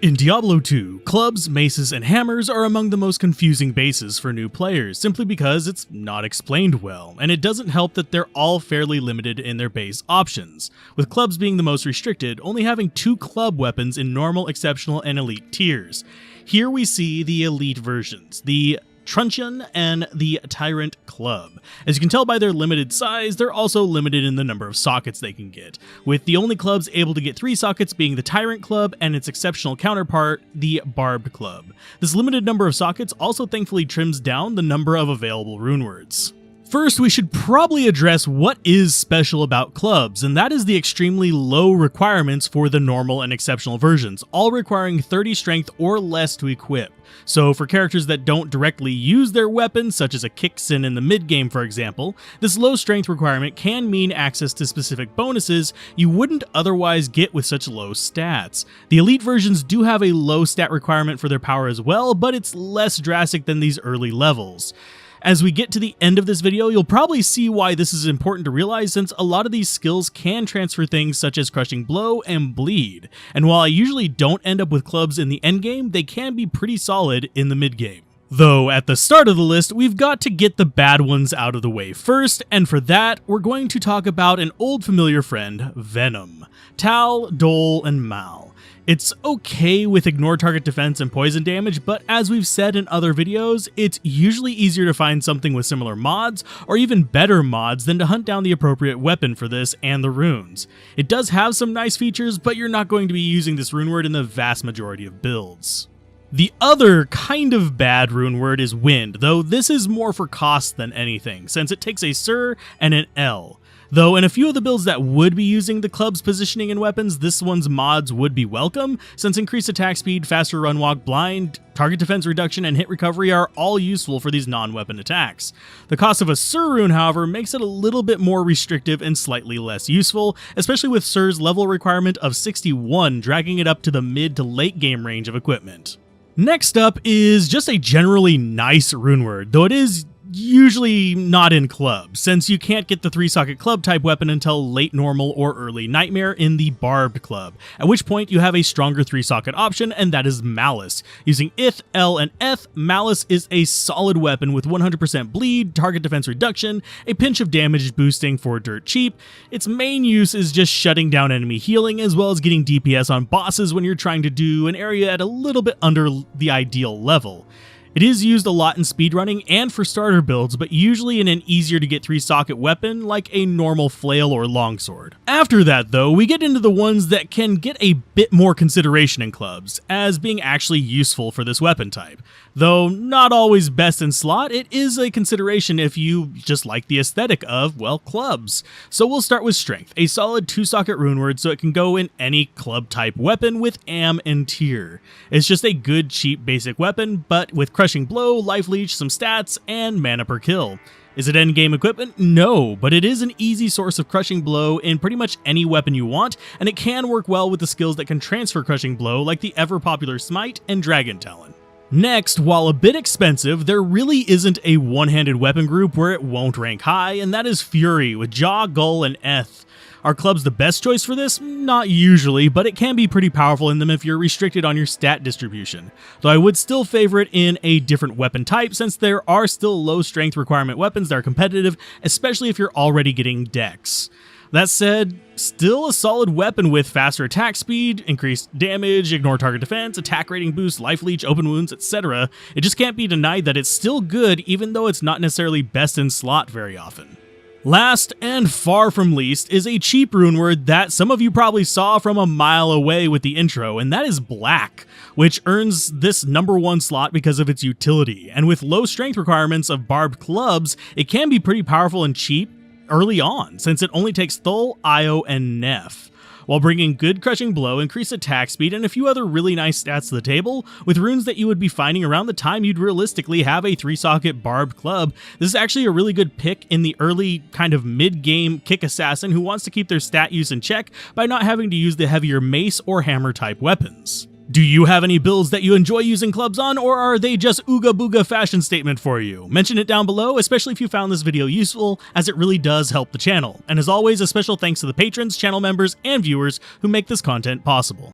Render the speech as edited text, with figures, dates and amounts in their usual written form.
In Diablo 2, clubs, maces, and hammers are among the most confusing bases for new players, simply because it's not explained well, and it doesn't help that they're all fairly limited in their base options, with clubs being the most restricted, only having 2 club weapons in normal, exceptional, and elite tiers. Here we see the elite versions, the Truncheon and the Tyrant Club. As you can tell by their limited size, they're also limited in the number of sockets they can get, with the only clubs able to get 3 sockets being the Tyrant Club and its exceptional counterpart, the Barbed Club. This limited number of sockets also thankfully trims down the number of available runewords. First, we should probably address what is special about clubs, and that is the extremely low requirements for the normal and exceptional versions, all requiring 30 strength or less to equip. So for characters that don't directly use their weapons, such as a Kicksin in the mid-game for example, this low strength requirement can mean access to specific bonuses you wouldn't otherwise get with such low stats. The elite versions do have a low stat requirement for their power as well, but it's less drastic than these early levels. As we get to the end of this video, you'll probably see why this is important to realize, since a lot of these skills can transfer things such as Crushing Blow and Bleed, and while I usually don't end up with clubs in the endgame, they can be pretty solid in the mid-game. Though at the start of the list, we've got to get the bad ones out of the way first, and for that, we're going to talk about an old familiar friend, Venom. Tal, Dole, and Mal. It's okay with ignore target defense and poison damage, but as we've said in other videos, it's usually easier to find something with similar mods, or even better mods, than to hunt down the appropriate weapon for this and the runes. It does have some nice features, but you're not going to be using this rune word in the vast majority of builds. The other kind of bad rune word is Wind, though this is more for cost than anything, since it takes a Sir and an L. Though in a few of the builds that would be using the club's positioning and weapons, this one's mods would be welcome, since increased attack speed, faster run walk, blind, target defense reduction, and hit recovery are all useful for these non-weapon attacks. The cost of a Sir rune, however, makes it a little bit more restrictive and slightly less useful, especially with Sir's level requirement of 61, dragging it up to the mid to late game range of equipment. Next up is just a generally nice rune word, though it is usually not in clubs, since you can't get the 3-socket club type weapon until late normal or early nightmare in the Barbed Club, at which point you have a stronger 3-socket option, and that is Malice. Using Ith, L, and Eth, Malice is a solid weapon with 100% bleed, target defense reduction, a pinch of damage boosting for dirt cheap. Its main use is just shutting down enemy healing, as well as getting DPS on bosses when you're trying to do an area at a little bit under the ideal level. It is used a lot in speedrunning and for starter builds, but usually in an easier to get 3-socket weapon like a normal flail or longsword. After that though, we get into the ones that can get a bit more consideration in clubs, as being actually useful for this weapon type. Though not always best in slot, it is a consideration if you just like the aesthetic of, well, clubs. So we'll start with Strength, a solid 2-socket rune word so it can go in any club type weapon with Am and Tier. It's just a good cheap basic weapon, but with Crushing Blow, Life Leech, some stats, and mana per kill. Is it endgame equipment? No, but it is an easy source of Crushing Blow in pretty much any weapon you want, and it can work well with the skills that can transfer Crushing Blow like the ever-popular Smite and Dragon Talon. Next, while a bit expensive, there really isn't a one-handed weapon group where it won't rank high, and that is Fury with Jaw, Gull, and Eth. Are clubs the best choice for this? Not usually, but it can be pretty powerful in them if you're restricted on your stat distribution, though I would still favor it in a different weapon type, since there are still low strength requirement weapons that are competitive, especially if you're already getting dex. That said, still a solid weapon with faster attack speed, increased damage, ignore target defense, attack rating boost, life leech, open wounds, etc. It just can't be denied that it's still good, even though it's not necessarily best in slot very often. Last, and far from least, is a cheap rune word that some of you probably saw from a mile away with the intro, and that is Black, which earns this #1 slot because of its utility, and with low strength requirements of Barbed Clubs, it can be pretty powerful and cheap early on, since it only takes Thul, Io, and Neff, while bringing good Crushing Blow, increased attack speed, and a few other really nice stats to the table, with runes that you would be finding around the time you'd realistically have a 3-socket Barbed Club. This is actually a really good pick in the early kind of mid-game kick assassin who wants to keep their stat use in check by not having to use the heavier mace or hammer type weapons. Do you have any builds that you enjoy using clubs on, or are they just ooga booga fashion statement for you? Mention it down below, especially if you found this video useful, as it really does help the channel. And as always, a special thanks to the patrons, channel members, and viewers who make this content possible.